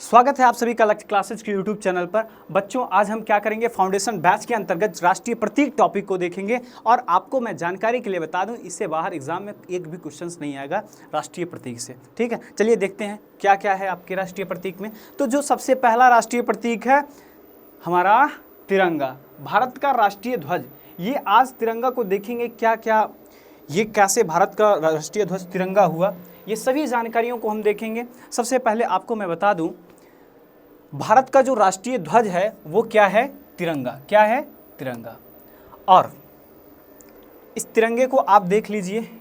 स्वागत है आप सभी का लक्ष्य क्लासेज के यूट्यूब चैनल पर। बच्चों, आज हम क्या करेंगे, फाउंडेशन बैच के अंतर्गत राष्ट्रीय प्रतीक टॉपिक को देखेंगे। और आपको मैं जानकारी के लिए बता दूं, इससे बाहर एग्जाम में एक भी क्वेश्चंस नहीं आएगा राष्ट्रीय प्रतीक से। ठीक है, चलिए देखते हैं क्या क्या है आपके राष्ट्रीय प्रतीक में। तो जो सबसे पहला राष्ट्रीय प्रतीक है हमारा तिरंगा, भारत का राष्ट्रीय ध्वज। ये आज तिरंगा को देखेंगे क्या क्या, ये कैसे भारत का राष्ट्रीय ध्वज तिरंगा हुआ, ये सभी जानकारियों को हम देखेंगे। सबसे पहले आपको मैं बता दूं, भारत का जो राष्ट्रीय ध्वज है वो क्या है, तिरंगा। क्या है, तिरंगा। और इस तिरंगे को आप देख लीजिए,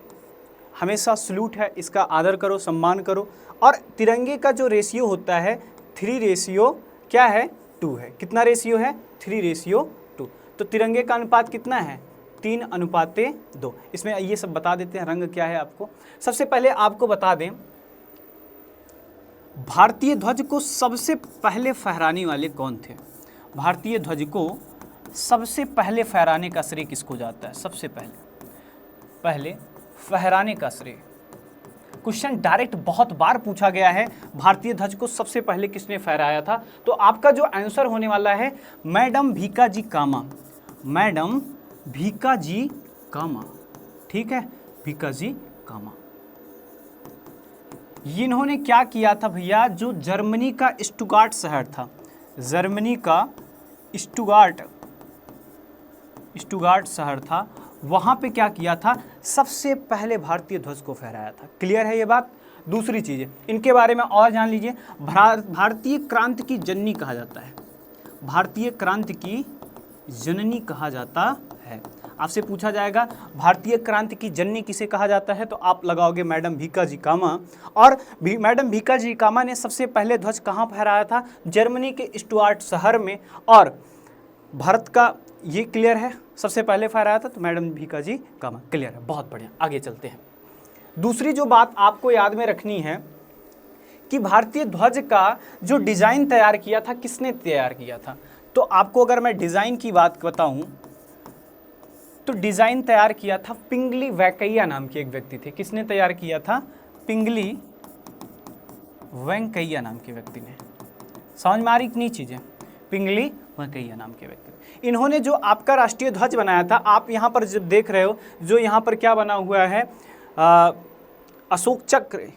हमेशा सल्यूट है, इसका आदर करो, सम्मान करो। और तिरंगे का जो रेशियो होता है 3:2 क्या है, 2 है। कितना रेशियो है, 3:2। तो तिरंगे का अनुपात कितना है, 3:2। इसमें ये सब बता देते हैं, रंग क्या है आपको। सबसे पहले आपको बता दें, भारतीय ध्वज को सबसे पहले फहराने वाले कौन थे। भारतीय ध्वज को सबसे पहले फहराने का श्रेय किसको जाता है, सबसे पहले फहराने का श्रेय। क्वेश्चन डायरेक्ट बहुत बार पूछा गया है, भारतीय ध्वज को सबसे पहले किसने फहराया था। तो आपका जो आंसर होने वाला है मैडम भीकाजी कामा। मैडम भीकाजी कामा, ठीक है, भीकाजी कामा। इन्होंने क्या किया था भैया, जो जर्मनी का स्टुगार्ट शहर था, जर्मनी का स्टुगार्ट शहर था, वहाँ पे क्या किया था, सबसे पहले भारतीय ध्वज को फहराया था। क्लियर है ये बात। दूसरी चीज़ इनके बारे में और जान लीजिए, भारतीय क्रांति की जननी कहा जाता है, भारतीय क्रांति की जननी कहा जाता है। आपसे पूछा जाएगा भारतीय क्रांति की जननी किसे कहा जाता है, तो आप लगाओगे मैडम भीकाजी कामा। और मैडम भीकाजी कामा ने सबसे पहले ध्वज कहाँ फहराया था, जर्मनी के स्टुअर्ट शहर में। और भारत का ये क्लियर है, सबसे पहले फहराया था, तो मैडम भीकाजी कामा। क्लियर है, बहुत बढ़िया। आगे चलते हैं। दूसरी जो बात आपको याद में रखनी है कि भारतीय ध्वज का जो डिज़ाइन तैयार किया था, किसने तैयार किया था। तो आपको अगर मैं डिज़ाइन की बात बताऊं, तो डिज़ाइन तैयार किया था पिंगली वेंकैया नाम के एक व्यक्ति थे। किसने तैयार किया था, पिंगली वेंकैया नाम के व्यक्ति ने। समझ में आ रही कितनी चीज़ें, पिंगली वेंकैया नाम के व्यक्ति। इन्होंने जो आपका राष्ट्रीय ध्वज बनाया था, आप यहाँ पर जब देख रहे हो, जो यहाँ पर क्या बना हुआ है, अशोक चक्र,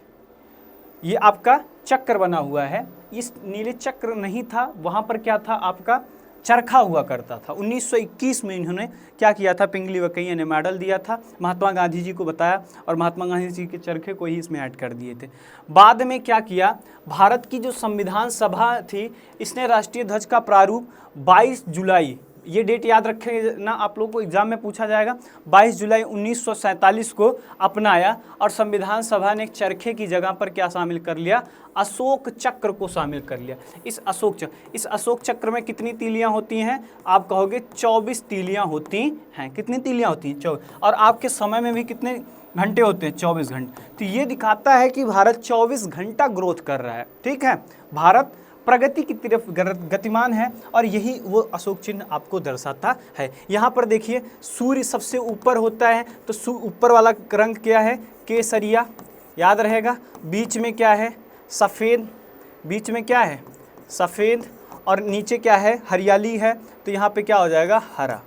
ये आपका चक्र बना हुआ है। इस नीले चक्र नहीं था, वहाँ पर क्या था, आपका चरखा हुआ करता था। 1921 में इन्होंने क्या किया था, पिंगली वेंकैया ने मेडल दिया था, महात्मा गांधी जी को बताया और महात्मा गांधी जी के चरखे को ही इसमें ऐड कर दिए थे। बाद में क्या किया, भारत की जो संविधान सभा थी, इसने राष्ट्रीय ध्वज का प्रारूप 22 जुलाई, ये डेट याद रखें ना, आप लोगों को एग्जाम में पूछा जाएगा, 22 जुलाई 1947 को अपनाया। और संविधान सभा ने चरखे की जगह पर क्या शामिल कर लिया, अशोक चक्र को शामिल कर लिया। इस अशोक चक्र में कितनी तीलियां होती हैं, आप कहोगे 24 तीलियां होती हैं। कितनी तीलियां होती हैं, 24। और आपके समय में भी कितने घंटे होते हैं, 24 घंटे। तो ये दिखाता है कि भारत 24 घंटा ग्रोथ कर रहा है। ठीक है, भारत प्रगति की तरफ गतिमान है, और यही वो अशोक चिन्ह आपको दर्शाता है। यहाँ पर देखिए, सूर्य सबसे ऊपर होता है, तो ऊपर वाला रंग क्या है, केसरिया, याद रहेगा। बीच में क्या है, सफ़ेद, बीच में क्या है, सफ़ेद, और नीचे क्या है, हरियाली है, तो यहाँ पे क्या हो जाएगा, हरा।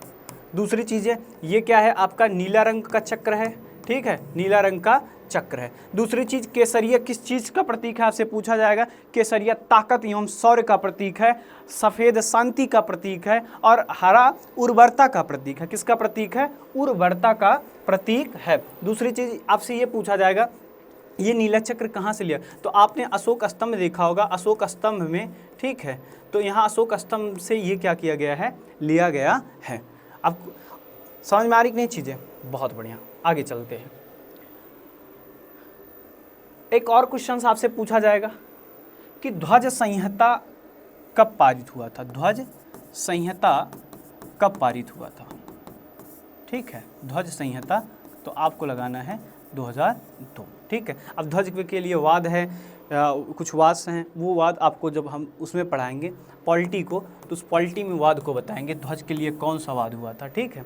दूसरी चीज़ है, ये क्या है, आपका नीला रंग का चक्र है। ठीक है, नीला रंग का चक्र है। दूसरी चीज, केसरिया किस चीज का प्रतीक है, आपसे पूछा जाएगा। केसरिया ताकत एवं शौर्य का प्रतीक है, सफेद शांति का प्रतीक है, और हरा उर्वरता का प्रतीक है। किसका प्रतीक है, उर्वरता का प्रतीक है। दूसरी चीज आपसे ये पूछा जाएगा, ये नीला चक्र कहाँ से लिया, तो आपने अशोक स्तंभ देखा होगा, अशोक स्तंभ में, ठीक है, तो यहाँ अशोक स्तंभ से ये क्या किया गया है, लिया गया है। अब समझ में आ रही कि नहीं चीज़ें, बहुत बढ़िया। आगे चलते हैं। एक और क्वेश्चन आपसे पूछा जाएगा कि ध्वज संहिता कब पारित हुआ था, ध्वज संहिता कब पारित हुआ था। ठीक है, ध्वज संहिता, तो आपको लगाना है 2002। ठीक है, अब ध्वज के लिए वाद है, कुछ वाद हैं, वो वाद आपको जब हम उसमें पढ़ाएंगे पॉलिटी को, तो उस पॉलिटी में वाद को बताएंगे ध्वज के लिए कौन सा वाद हुआ था। ठीक है,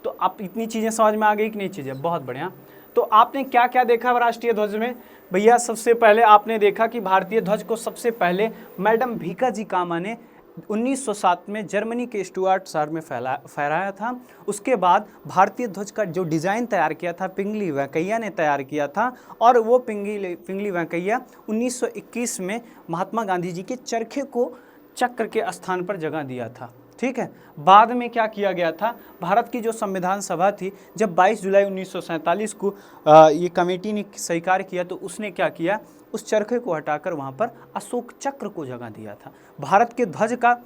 तो आप इतनी चीज़ें समझ में आ गई कि नहीं चीज़ें, बहुत बढ़िया। तो आपने क्या क्या देखा राष्ट्रीय ध्वज में? भैया सबसे पहले आपने देखा कि भारतीय ध्वज को सबसे पहले मैडम भीकाजी कामा ने 1907 में जर्मनी के स्टुअर्ट शहर में फहराया था। उसके बाद भारतीय ध्वज का जो डिज़ाइन तैयार किया था पिंगली वेंकैया ने तैयार किया था, और वो पिंगली वेंकैया 1921 में महात्मा गांधी जी के चरखे को चक्र के स्थान पर जगह दिया था। ठीक है, बाद में क्या किया गया था, भारत की जो संविधान सभा थी, जब 22 जुलाई 1947 को ये कमेटी ने स्वीकार किया, तो उसने क्या किया, उस चरखे को हटाकर वहाँ पर अशोक चक्र को जगह दिया था। भारत के ध्वज का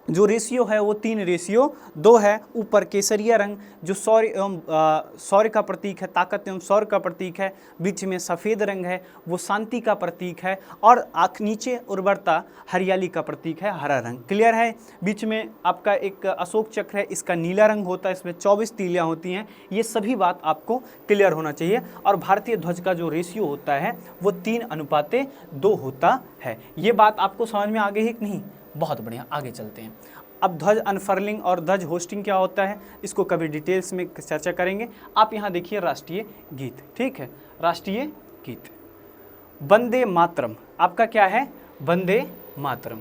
जो रेशियो है वो 3:2 है। ऊपर केसरिया रंग जो शौर्य का प्रतीक है, ताकत एवं शौर्य का प्रतीक है। बीच में सफ़ेद रंग है, वो शांति का प्रतीक है। और नीचे उर्वरता हरियाली का प्रतीक है, हरा रंग। क्लियर है? बीच में आपका एक अशोक चक्र है, इसका नीला रंग होता है, इसमें 24 तीलियाँ होती हैं। ये सभी बात आपको क्लियर होना चाहिए। और भारतीय ध्वज का जो रेशियो होता है वो 3:2 होता है। ये बात आपको समझ में आ गई है कि नहीं? बहुत बढ़िया, आगे चलते हैं। अब ध्वज अनफर्लिंग और ध्वज होस्टिंग क्या होता है, इसको कभी डिटेल्स में चर्चा करेंगे। आप यहाँ देखिए राष्ट्रीय गीत। ठीक है, राष्ट्रीय गीत वंदे मातरम आपका क्या है, वंदे मातरम।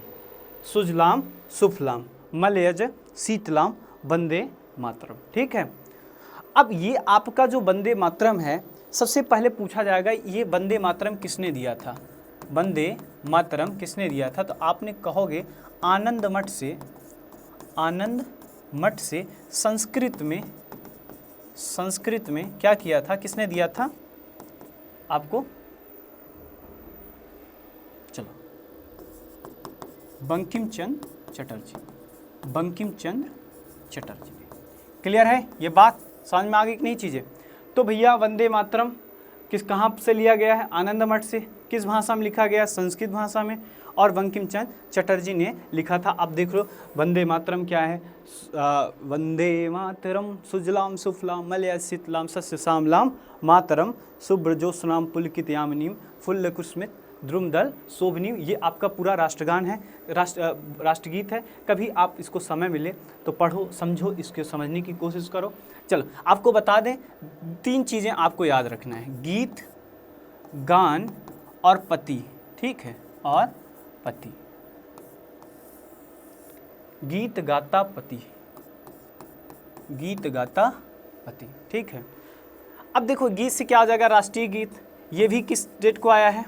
सुजलाम सुफलाम मलयज शीतलाम वंदे मातरम। ठीक है, अब ये आपका जो वंदे मातरम है, सबसे पहले पूछा जाएगा ये वंदे मातरम किसने दिया था, वंदे मातरम किसने दिया था? तो आपने कहोगे आनंद मठ से संस्कृत में क्या किया था, किसने दिया था आपको? चलो, बंकिम चंद्र चटर्जी। क्लियर है? ये बात समझ में आ गई कि नहीं चीज़ें? तो भैया वंदे मातरम कहाँ से लिया गया है? आनंद मठ से। किस भाषा में लिखा गया? संस्कृत भाषा में। और बंकिम चंद्र चटर्जी ने लिखा था। अब देख लो वंदे मातरम क्या है, वंदे मातरम सुजलाम सुफलाम मलयज शीतलाम सस्य श्यामलाम मातरम शुभ्रजोत्स्नाम पुलकितयामिनीम फुल्लकुसुमित द्रुमदल शोभनीम। ये आपका पूरा राष्ट्रगान है, राष्ट्रगीत है। कभी आप इसको समय मिले तो पढ़ो, समझो, इसको समझने की कोशिश करो। चलो आपको बता दें, 3 चीज़ें आपको याद रखना है, गीत, गान और पति। ठीक है, और पति, गीत गाता पति, गीत गाता पति। ठीक है, अब देखो गीत से क्या आ जाएगा, राष्ट्रीय गीत। ये भी किस डेट को आया है?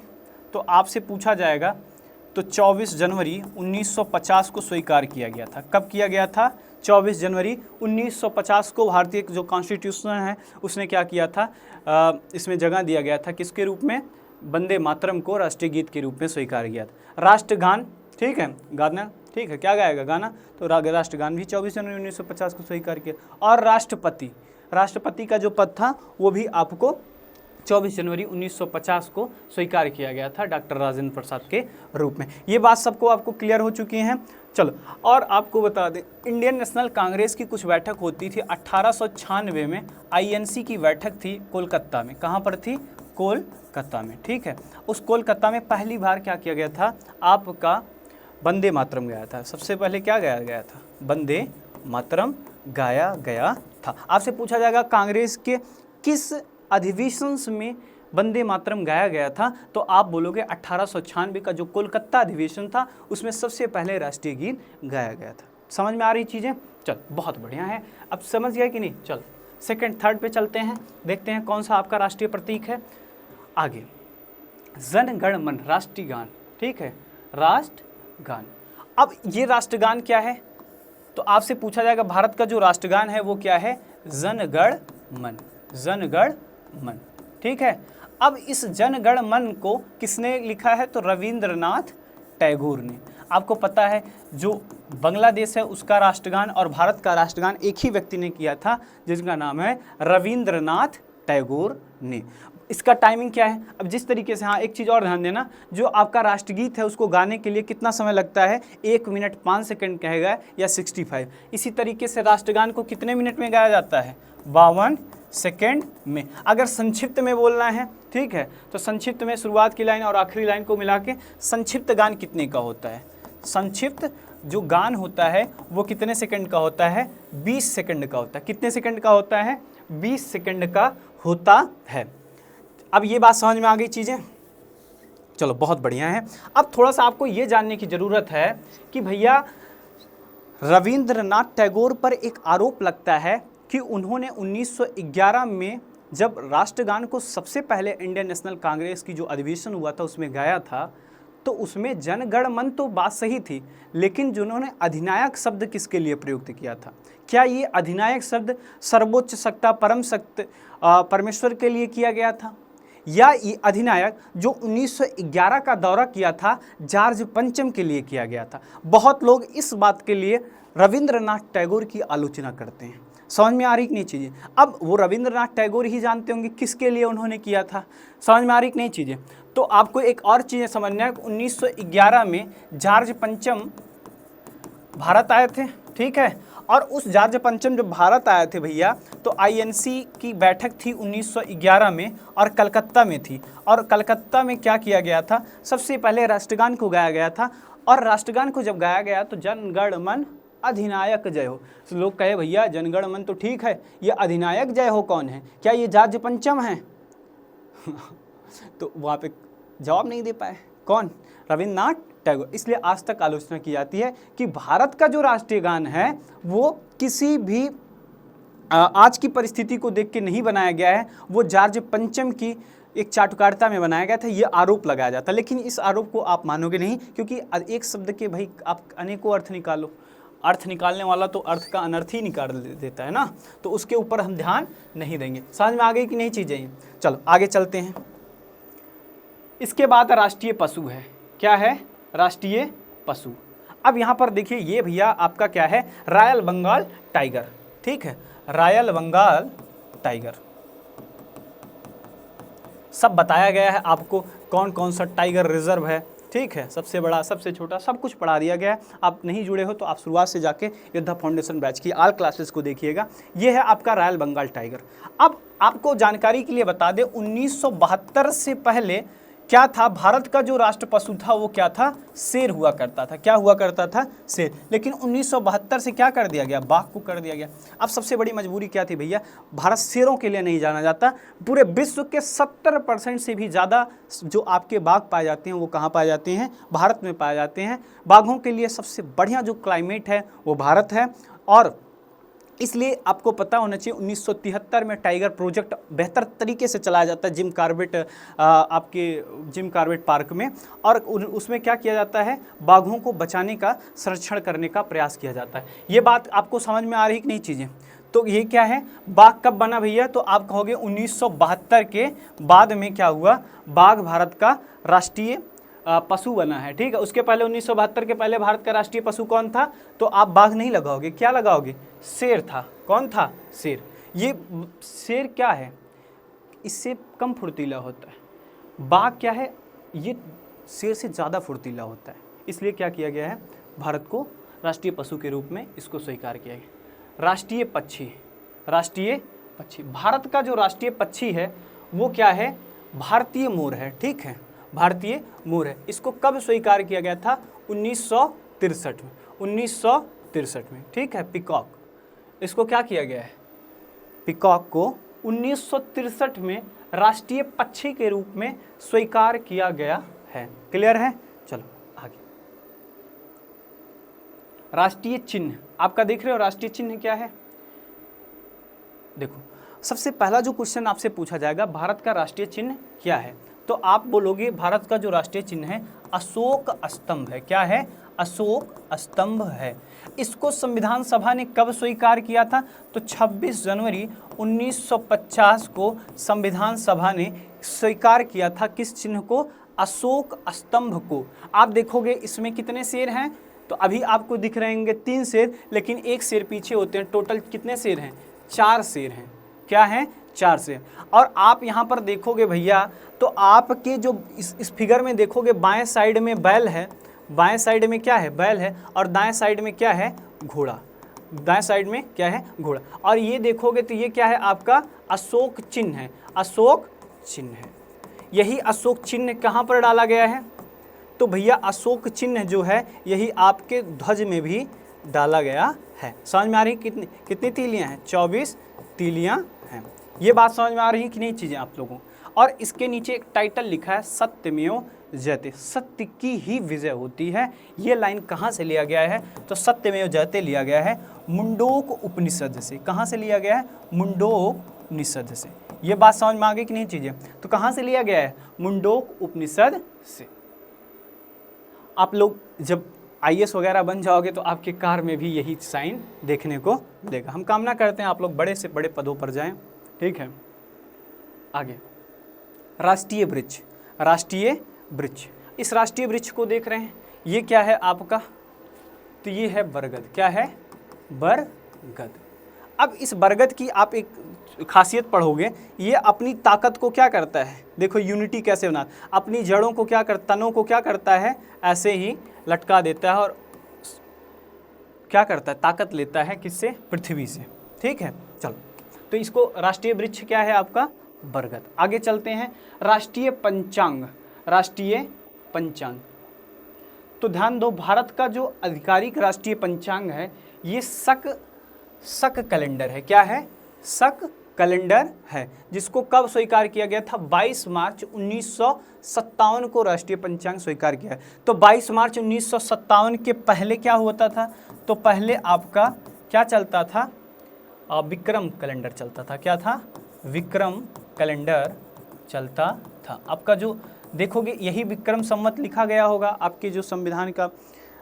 तो आपसे पूछा जाएगा तो 24 जनवरी 1950 को स्वीकार किया गया था। कब किया गया था? 24 जनवरी 1950 को भारतीय जो कॉन्स्टिट्यूशन है उसने क्या किया था, इसमें जगह दिया गया था किसके रूप में? वंदे मातरम को राष्ट्रीय गीत के रूप में स्वीकार किया था। राष्ट्रगान, ठीक है, गाना, ठीक है, क्या गाएगा? गाना। तो राष्ट्रगान भी 24 जनवरी 1950 को स्वीकार किया। और राष्ट्रपति का जो पद था वो भी आपको 24 जनवरी 1950 को स्वीकार किया गया था डॉक्टर राजेंद्र प्रसाद के रूप में। ये बात सबको आपको क्लियर हो चुकी हैं। चलो, और आपको बता दें, इंडियन नेशनल कांग्रेस की कुछ बैठक होती थी 1896 में। आईएनसी की बैठक थी कोलकाता में। कहाँ पर थी? कोलकाता में। ठीक है, उस कोलकाता में पहली बार क्या किया गया था, आपका वंदे मातरम गाया था। सबसे पहले क्या गाया गया था? वंदे मातरम गाया गया था। आपसे पूछा जाएगा कांग्रेस के किस अधिवेशन में वंदे मातरम गाया गया था? तो आप बोलोगे 1896 का जो कोलकाता अधिवेशन था उसमें सबसे पहले राष्ट्रीय गीत गाया गया था। समझ में आ रही चीज़ें? चल, बहुत बढ़िया है। अब समझ गया कि नहीं? चल सेकंड थर्ड पे चलते हैं, देखते हैं कौन सा आपका राष्ट्रीय प्रतीक है। आगे जन गण मन राष्ट्रीय गान। ठीक है, राष्ट्रगान। अब ये राष्ट्रगान क्या है? तो आपसे पूछा जाएगा भारत का जो राष्ट्रगान है वो क्या है? जन गण मन, जन गण मन। ठीक है, अब इस जन गण मन को किसने लिखा है? तो रविंद्रनाथ टैगोर ने। आपको पता है जो बांग्लादेश है उसका राष्ट्रगान और भारत का राष्ट्रगान एक ही व्यक्ति ने किया था जिसका नाम है रविंद्रनाथ टैगोर ने। इसका टाइमिंग क्या है? अब जिस तरीके से, हाँ एक चीज़ और ध्यान देना, जो आपका राष्ट्रगीत है उसको गाने के लिए कितना समय लगता है? 1 मिनट 5 सेकंड कहेगा या 65। इसी तरीके से राष्ट्रगान को कितने मिनट में गाया जाता है? 52 सेकेंड में। अगर संक्षिप्त में बोलना है, ठीक है, तो संक्षिप्त में शुरुआत की लाइन और आखिरी लाइन को मिला के संक्षिप्त गान कितने का होता है? संक्षिप्त जो गान होता है वो कितने सेकंड का होता है? 20 सेकंड का होता है। कितने सेकंड का होता है? 20 सेकंड का होता है। अब ये बात समझ में आ गई चीज़ें, चलो बहुत बढ़िया है। अब थोड़ा सा आपको ये जानने की ज़रूरत है कि भैया रविंद्रनाथ टैगोर पर एक आरोप लगता है कि उन्होंने 1911 में जब राष्ट्रगान को सबसे पहले इंडियन नेशनल कांग्रेस की जो अधिवेशन हुआ था उसमें गाया था, तो उसमें जन गण मन तो बात सही थी, लेकिन जिन्होंने अधिनायक शब्द किसके लिए प्रयुक्त किया था? क्या ये अधिनायक शब्द सर्वोच्च सत्ता परम सत्य परमेश्वर के लिए किया गया था, या ये अधिनायक जो 1911 का दौरा किया था जॉर्ज पंचम के लिए किया गया था? बहुत लोग इस बात के लिए रविंद्रनाथ टैगोर की आलोचना करते हैं। समझ में आ रही कि नहीं चीज़ें? अब वो रविंद्रनाथ टैगोर ही जानते होंगे किसके लिए उन्होंने किया था। समझ में आ रही कि नहीं चीज़ें? तो आपको एक और चीज़ें समझना है कि 1911 में जॉर्ज पंचम भारत आए थे, ठीक है, और उस जॉर्ज पंचम जब भारत आए थे भैया, तो आईएनसी की बैठक थी 1911 में और कलकत्ता में थी। और कलकत्ता में क्या किया गया था? सबसे पहले राष्ट्रगान को गाया गया था, और राष्ट्रगान को जब गाया गया तो जनगण मन अधिनायक जय हो। तो लोग कहे भैया जनगण मन तो ठीक है, ये अधिनायक जय हो कौन है? क्या ये जॉर्ज पंचम है? तो वहाँ पे जवाब नहीं दे पाए। कौन? रविंद्रनाथ टैगोर। इसलिए आज तक आलोचना की जाती है कि भारत का जो राष्ट्रीय गान है वो किसी भी आज की परिस्थिति को देख के नहीं बनाया गया है, वो जॉर्ज पंचम की एक चाटुकारिता में बनाया गया था, ये आरोप लगाया जाता। लेकिन इस आरोप को आप मानोगे नहीं, क्योंकि एक शब्द के भाई आप अनेकों अर्थ निकालो, अर्थ निकालने वाला तो अर्थ का अनर्थ ही निकाल देता है ना, तो उसके ऊपर हम ध्यान नहीं देंगे। समझ में आ गई कि नहीं चीज़ें? चलो आगे चलते हैं। इसके बाद राष्ट्रीय पशु है। क्या है? राष्ट्रीय पशु। अब यहाँ पर देखिए, ये भैया आपका क्या है? रॉयल बंगाल टाइगर, ठीक है, रॉयल बंगाल टाइगर। सब बताया गया है आपको, कौन कौन सा टाइगर रिजर्व है, ठीक है, सबसे बड़ा सबसे छोटा सब कुछ पढ़ा दिया गया है। आप नहीं जुड़े हो तो आप शुरुआत से जाके योद्धा फाउंडेशन बैच की ऑल क्लासेस को देखिएगा। ये है आपका रॉयल बंगाल टाइगर। अब आपको जानकारी के लिए बता दें, 1972 से पहले क्या था? भारत का जो राष्ट्र पशु था वो क्या था? शेर हुआ करता था। क्या हुआ करता था? शेर। लेकिन 1972 से क्या कर दिया गया? बाघ को कर दिया गया। अब सबसे बड़ी मजबूरी क्या थी भैया? भारत शेरों के लिए नहीं जाना जाता। पूरे विश्व के 70% से भी ज़्यादा जो आपके बाघ पाए जाते हैं वो कहाँ पाए जाते हैं? भारत में पाए जाते हैं। बाघों के लिए सबसे बढ़िया जो क्लाइमेट है वो भारत है, और इसलिए आपको पता होना चाहिए 1973 में टाइगर प्रोजेक्ट बेहतर तरीके से चलाया जाता है जिम कॉर्बेट, आपके जिम कॉर्बेट पार्क में, और उसमें क्या किया जाता है? बाघों को बचाने का, संरक्षण करने का प्रयास किया जाता है। ये बात आपको समझ में आ रही कि नहीं चीज़ें? तो ये क्या है? बाघ कब बना भैया? तो आप कहोगे 1972 के बाद में क्या हुआ? बाघ भारत का राष्ट्रीय पशु बना है, ठीक है। उसके पहले 1972 के पहले भारत का राष्ट्रीय पशु कौन था? तो आप बाघ नहीं लगाओगे, क्या लगाओगे? शेर था। कौन था? शेर। ये शेर क्या है? इससे कम फुर्तीला होता है। बाघ क्या है? ये शेर से ज़्यादा फुर्तीला होता है। इसलिए क्या किया गया है? भारत को राष्ट्रीय पशु के रूप में इसको स्वीकार किया गया। राष्ट्रीय पक्षी, राष्ट्रीय पक्षी, भारत का जो राष्ट्रीय पक्षी है वो क्या है? भारतीय मोर है, ठीक है, भारतीय मोर है। इसको कब स्वीकार किया गया था? 1963 में, 1963 में, ठीक है। पिकॉक, इसको क्या किया गया है? पिकॉक को 1963 में राष्ट्रीय पक्षी के रूप में स्वीकार किया गया है। क्लियर है? चलो आगे। राष्ट्रीय चिन्ह आपका देख रहे हो, राष्ट्रीय चिन्ह क्या है? देखो, सबसे पहला जो क्वेश्चन आपसे पूछा जाएगा, भारत का राष्ट्रीय चिन्ह क्या है? तो आप बोलोगे भारत का जो राष्ट्रीय चिन्ह है अशोक स्तंभ है। क्या है? अशोक स्तंभ है। इसको संविधान सभा ने कब स्वीकार किया था? तो 26 जनवरी 1950 को संविधान सभा ने स्वीकार किया था। किस चिन्ह को? अशोक स्तंभ को। आप देखोगे इसमें कितने शेर हैं? तो अभी आपको दिख रहेंगे 3 शेर, लेकिन एक शेर पीछे होते हैं। टोटल कितने शेर हैं? 4 शेर हैं। क्या है? 4 शेर। और आप यहाँ पर देखोगे भैया, तो आपके जो इस फिगर में देखोगे, बाएं साइड में बैल है, बाएं साइड में क्या है? बैल है, और दाएं साइड में क्या है? घोड़ा। दाएं साइड में क्या है? घोड़ा। और ये देखोगे तो ये क्या है? आपका अशोक चिन्ह है, अशोक चिन्ह है। यही अशोक चिन्ह कहाँ पर डाला गया है? तो भैया अशोक चिन्ह जो है यही आपके ध्वज में भी डाला गया है। समझ में आ रही? कितनी तीलियाँ हैं? 24 तीलियाँ हैं। ये बात समझ में आ रही है कि नहीं चीज़ें आप लोगों? और इसके नीचे एक टाइटल लिखा है सत्यमेव जयते, सत्य की ही विजय होती है। ये लाइन कहाँ से लिया गया है? तो सत्यमेव जयते लिया गया है मुंडोक उपनिषद से। कहाँ से लिया गया है? मुंडोक उपनिषद से। ये बात समझ में आ गई कि नहीं चीज़ें? तो कहाँ से लिया गया है? मुंडोक उपनिषद से। आप लोग जब IAS वगैरह बन जाओगे तो आपके कार में भी यही साइन देखने को मिलेगा। हम कामना करते हैं आप लोग बड़े से बड़े पदों पर जाएं। ठीक है, आगे राष्ट्रीय वृक्ष, राष्ट्रीय वृक्ष। इस राष्ट्रीय वृक्ष को देख रहे हैं, ये क्या है आपका? तो ये है बरगद। क्या है? बरगद। अब इस बरगद की आप एक खासियत पढ़ोगे, ये अपनी ताकत को क्या करता है? देखो यूनिटी कैसे बना, अपनी जड़ों को क्या कर, तनों को क्या करता है? ऐसे ही लटका देता है और क्या करता है? ताकत लेता है किससे? पृथ्वी से। ठीक है, चलो, तो इसको राष्ट्रीय वृक्ष क्या है आपका? बरगद। आगे चलते हैं, राष्ट्रीय पंचांग, राष्ट्रीय पंचांग। तो ध्यान दो, भारत का जो आधिकारिक राष्ट्रीय पंचांग है ये शक कैलेंडर है। क्या है? शक कैलेंडर है, जिसको कब स्वीकार किया गया था? 22 मार्च 1957 को राष्ट्रीय पंचांग स्वीकार किया है। तो 22 मार्च 1957 के पहले क्या होता था? तो पहले आपका क्या चलता था? विक्रम कैलेंडर चलता था। क्या था? विक्रम कैलेंडर चलता था। आपका जो देखोगे यही विक्रम संवत लिखा गया होगा। आपके जो संविधान का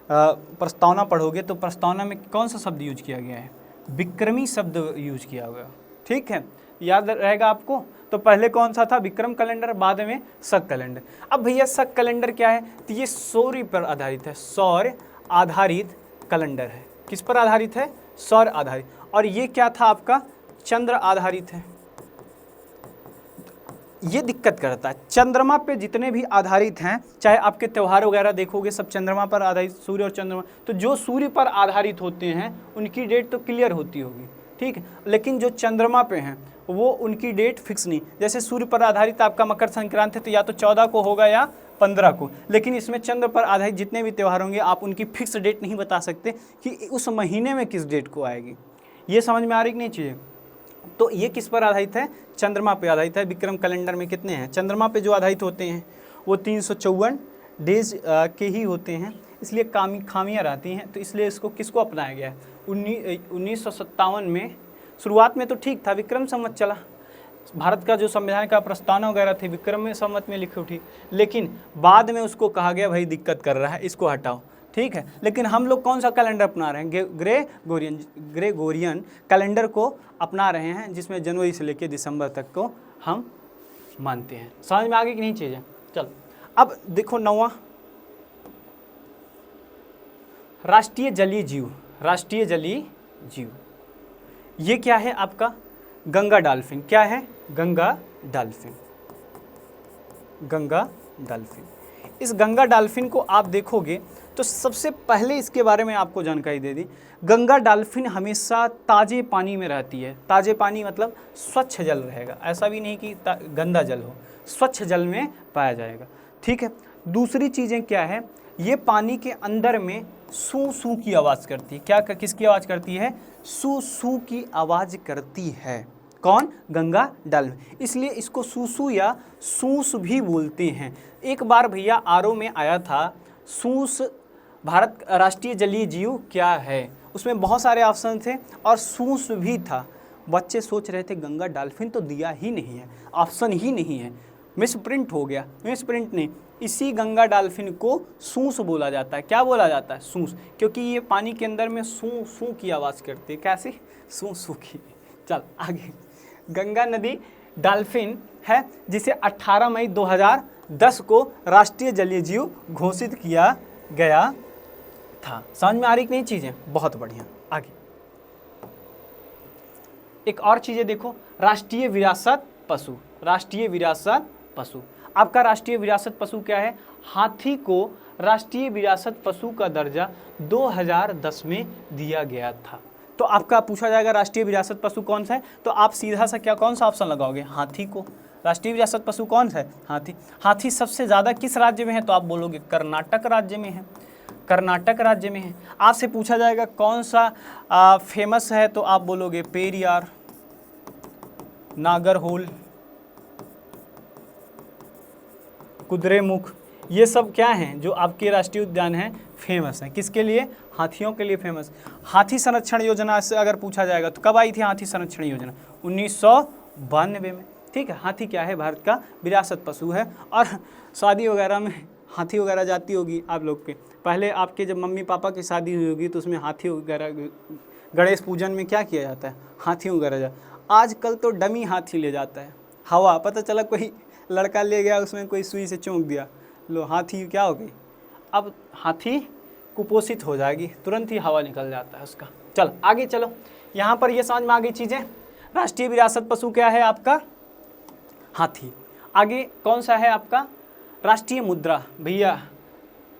प्रस्तावना पढ़ोगे तो प्रस्तावना में कौन सा शब्द यूज किया गया है? विक्रमी शब्द यूज किया हुआ। ठीक है, याद रहेगा आपको। तो पहले कौन सा था? विक्रम कैलेंडर, बाद में शक कैलेंडर। अब भैया शक कैलेंडर क्या है? तो ये सौर्य पर आधारित है, सौर आधारित कैलेंडर है। किस पर आधारित है? सौर आधारित। और ये क्या था आपका? चंद्र आधारित है। ये दिक्कत करता है, चंद्रमा पे जितने भी आधारित हैं, चाहे आपके त्यौहार वगैरह देखोगे सब चंद्रमा पर आधारित, सूर्य और चंद्रमा। तो जो सूर्य पर आधारित होते हैं उनकी डेट तो क्लियर होती होगी, ठीक है, लेकिन जो चंद्रमा पे हैं वो उनकी डेट फिक्स नहीं। जैसे सूर्य पर आधारित आपका मकर संक्रांति है तो या तो 14 को होगा या 15 को, लेकिन इसमें चंद्र पर आधारित जितने भी त्यौहार होंगे आप उनकी फिक्स डेट नहीं बता सकते कि उस महीने में किस डेट को आएगी। ये समझ में आ रही कि नहीं चाहिए? तो ये किस पर आधारित है? चंद्रमा पे आधारित है। विक्रम कैलेंडर में कितने हैं? चंद्रमा पे जो आधारित होते हैं वो 354 डेज के ही होते हैं, इसलिए खामियाँ रहती हैं। तो इसलिए इसको किसको अपनाया गया है? 1957 में। शुरुआत में तो ठीक था, विक्रम संवत चला। भारत का जो संविधान का प्रस्तावना वगैरह थी विक्रम संवत में लिखी उठी, लेकिन बाद में उसको कहा गया भाई दिक्कत कर रहा है, इसको हटाओ। ठीक है, लेकिन हम लोग कौन सा कैलेंडर अपना रहे हैं? ग्रेगोरियन कैलेंडर को अपना रहे हैं, जिसमें जनवरी से लेकर दिसंबर तक को हम मानते हैं। समझ में आ गई कि नहीं चीज़ें? चलो अब देखो 9वां, राष्ट्रीय जलीय जीव, राष्ट्रीय जलीय जीव। ये क्या है आपका? गंगा डॉल्फिन। क्या है? गंगा डॉल्फिन। गंगा डॉल्फिन। इस गंगा डॉल्फिन को आप देखोगे तो सबसे पहले इसके बारे में आपको जानकारी दे दी। गंगा डॉल्फिन हमेशा ताजे पानी में रहती है। ताजे पानी मतलब स्वच्छ जल रहेगा, ऐसा भी नहीं कि गंदा जल हो, स्वच्छ जल में पाया जाएगा। ठीक है, दूसरी चीज़ें क्या है? ये पानी के अंदर में सू सू की आवाज़ करती है। क्या किसकी आवाज़ करती है? सू सू की आवाज़ करती है। कौन? गंगा डॉल्फिन। इसलिए इसको सूसू या सूस भी बोलते हैं। एक बार भैया आरओ में आया था सूस, भारत राष्ट्रीय जलीय जीव क्या है, उसमें बहुत सारे ऑप्शन थे और सूस भी था। बच्चे सोच रहे थे गंगा डॉल्फिन तो दिया ही नहीं है, ऑप्शन ही नहीं है, मिस प्रिंट हो गया। मिस प्रिंट नहीं, इसी गंगा डॉल्फिन को सूस बोला जाता है। क्या बोला जाता है? सूस, क्योंकि ये पानी के अंदर में सू सू की आवाज़ करती है। कैसे? सू सू की। चल आगे, गंगा नदी डॉल्फिन है जिसे 18 मई 2010 को राष्ट्रीय जलीय जीव घोषित किया गया था। समझ में आ रही कि नहीं चीज़ें? बहुत बढ़िया। आगे एक और चीज़ें देखो, राष्ट्रीय विरासत पशु, राष्ट्रीय विरासत पशु। आपका राष्ट्रीय विरासत पशु क्या है? हाथी को राष्ट्रीय विरासत पशु का दर्जा 2010 में दिया गया था। तो आपका पूछा जाएगा राष्ट्रीय विरासत पशु कौन सा है, तो आप सीधा सा क्या कौन सा ऑप्शन लगाओगे? हाथी को। राष्ट्रीय विरासत पशु कौन सा है? हाथी। हाथी सबसे ज़्यादा किस राज्य में है? तो आप बोलोगे कर्नाटक राज्य में है, कर्नाटक राज्य में है। आपसे पूछा जाएगा कौन सा फेमस है, तो आप बोलोगे पेरियार, नागरहोल, कुद्रेमुख, ये सब क्या हैं जो आपके राष्ट्रीय उद्यान हैं फेमस हैं। किसके लिए? हाथियों के लिए फेमस। हाथी संरक्षण योजना से अगर पूछा जाएगा तो कब आई थी हाथी संरक्षण योजना? 1992 में। ठीक है, हाथी क्या है? भारत का विरासत पशु है। और शादी वगैरह में हाथी वगैरह जाती होगी आप लोग के, पहले आपके जब मम्मी पापा की शादी हुई होगी तो उसमें हाथी वगैरह, गणेश पूजन में क्या किया जाता है? हाथी वगैरह आजकल तो डमी हाथी ले जाता है, हवा, पता चला कोई लड़का ले गया, उसमें कोई सुई से चोंक दिया, लो हाथी क्या हो गई? अब हाथी कुपोषित हो जाएगी, तुरंत ही हवा निकल जाता है उसका। चलो आगे चलो, यहाँ पर ये समझ में आ गई चीज़ें। राष्ट्रीय विरासत पशु क्या है आपका? हाथी। आगे कौन सा है आपका? राष्ट्रीय मुद्रा भैया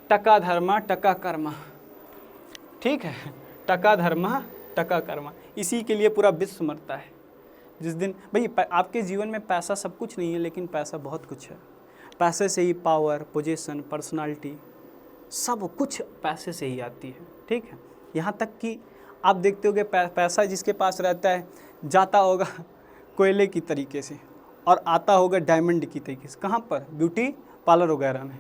टका धर्मा टका कर्मा। ठीक है, टका धर्मा टका कर्मा, इसी के लिए पूरा विश्व मरता है जिस दिन। भाई आपके जीवन में पैसा सब कुछ नहीं है, लेकिन पैसा बहुत कुछ है। पैसे से ही पावर, पोजीशन, पर्सनालिटी, सब कुछ पैसे से ही आती है। ठीक है, यहाँ तक कि आप देखते होगे पैसा जिसके पास रहता है जाता होगा कोयले की तरीके से और आता होगा डायमंड की तरीके से। कहाँ पर? ब्यूटी पार्लर वगैरह में।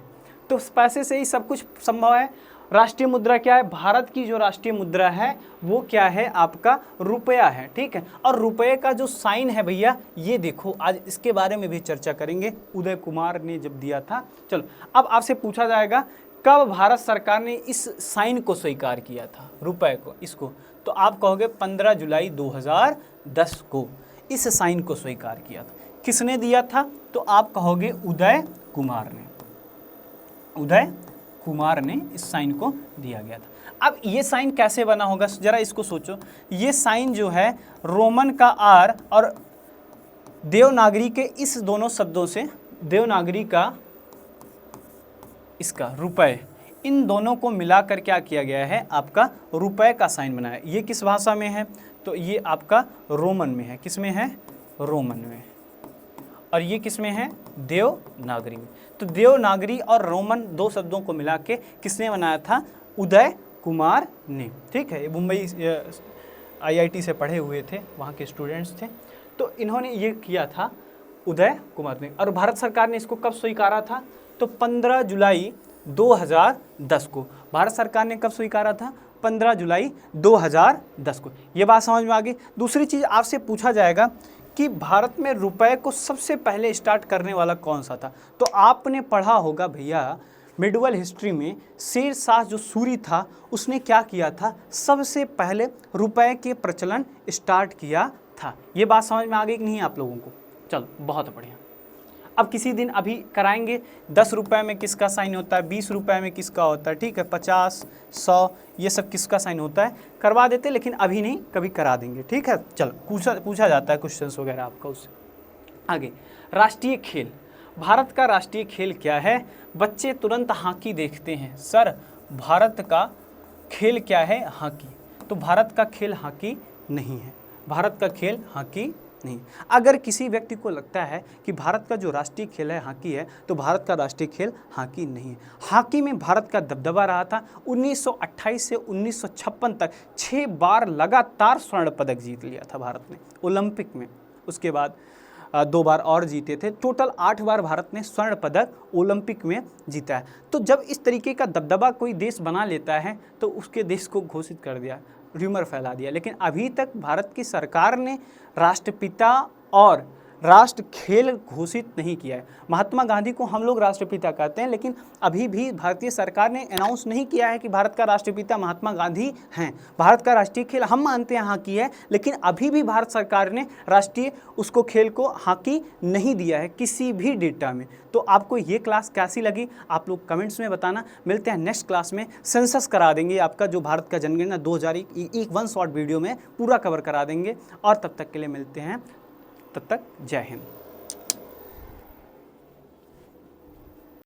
तो पैसे से ही सब कुछ संभव है। राष्ट्रीय मुद्रा क्या है? भारत की जो राष्ट्रीय मुद्रा है वो क्या है? आपका रुपया है। ठीक है, और रुपये का जो साइन है भैया, ये देखो, आज इसके बारे में भी चर्चा करेंगे, उदय कुमार ने जब दिया था। चलो अब आपसे पूछा जाएगा कब भारत सरकार ने इस साइन को स्वीकार किया था, रुपये को, इसको, तो आप कहोगे 15 जुलाई 2010 को इस साइन को स्वीकार किया था। किसने दिया था? तो आप कहोगे उदय कुमार ने। उदय कुमार ने इस साइन को दिया गया था। अब ये साइन कैसे बना होगा, जरा इसको सोचो। ये साइन जो है रोमन का आर और देवनागरी के इस दोनों शब्दों से, देवनागरी का इसका रुपए, इन दोनों को मिलाकर क्या किया गया है? आपका रुपए का साइन बनाया। ये किस भाषा में है? तो ये आपका रोमन में है। किस में है? रोमन में। और ये किस में है? देवनागरी में। तो देवनागरी और रोमन दो शब्दों को मिला के किसने बनाया था? उदय कुमार ने। ठीक है, ये मुंबई IIT से पढ़े हुए थे, वहाँ के स्टूडेंट्स थे, तो इन्होंने ये किया था उदय कुमार ने। और भारत सरकार ने इसको कब स्वीकारा था? तो 15 जुलाई 2010 को। भारत सरकार ने कब स्वीकारा था? 15 जुलाई 2010 को। ये बात समझ में आ गई। दूसरी चीज़ आपसे पूछा जाएगा कि भारत में रुपए को सबसे पहले स्टार्ट करने वाला कौन सा था? तो आपने पढ़ा होगा भैया मिडिवल हिस्ट्री में, शेर शाह जो सूरी था उसने क्या किया था? सबसे पहले रुपए के प्रचलन स्टार्ट किया था। ये बात समझ में आ गई कि नहीं आप लोगों को? चलो बहुत बढ़िया। अब किसी दिन अभी कराएंगे 10 रुपये में किसका साइन होता है, 20 रुपये में किसका होता है, ठीक है, 50, 100, ये सब किसका साइन होता है, करवा देते, लेकिन अभी नहीं, कभी करा देंगे। ठीक है, चलो पूछा जाता है क्वेश्चंस वगैरह आपका उससे। आगे, राष्ट्रीय खेल। भारत का राष्ट्रीय खेल क्या है? बच्चे तुरंत हॉकी देखते हैं। सर भारत का खेल क्या है? हॉकी। तो भारत का खेल हॉकी नहीं है। भारत का खेल हॉकी नहीं। अगर किसी व्यक्ति को लगता है कि भारत का जो राष्ट्रीय खेल है हॉकी है, तो भारत का राष्ट्रीय खेल हॉकी नहीं है। हॉकी में भारत का दबदबा रहा था। 1928 से 1956 तक 6 बार लगातार स्वर्ण पदक जीत लिया था भारत ने ओलंपिक में। उसके बाद 2 बार और जीते थे। टोटल 8 बार भारत ने स्वर्ण पदक ओलंपिक में जीता है। तो जब इस तरीके का दबदबा कोई देश बना लेता है तो उसके देश को घोषित कर दिया, र्यूमर फैला दिया। लेकिन अभी तक भारत की सरकार ने राष्ट्रपिता और राष्ट्र खेल घोषित नहीं किया है। महात्मा गांधी को हम लोग राष्ट्रपिता कहते हैं, लेकिन अभी भी भारतीय सरकार ने अनाउंस नहीं किया है कि भारत का राष्ट्रपिता महात्मा गांधी हैं। भारत का राष्ट्रीय खेल हम मानते हैं हॉकी है, लेकिन अभी भी भारत सरकार ने राष्ट्रीय उसको खेल को हॉकी नहीं दिया है किसी भी डेटा में। तो आपको ये क्लास कैसी लगी आप लोग कमेंट्स में बताना। मिलते हैं नेक्स्ट क्लास में। सेंसस करा देंगे आपका, जो भारत का जनगणना 2001 वन शॉर्ट वीडियो में पूरा कवर करा देंगे। और तब तक के लिए मिलते हैं, तब तक जय हिंद।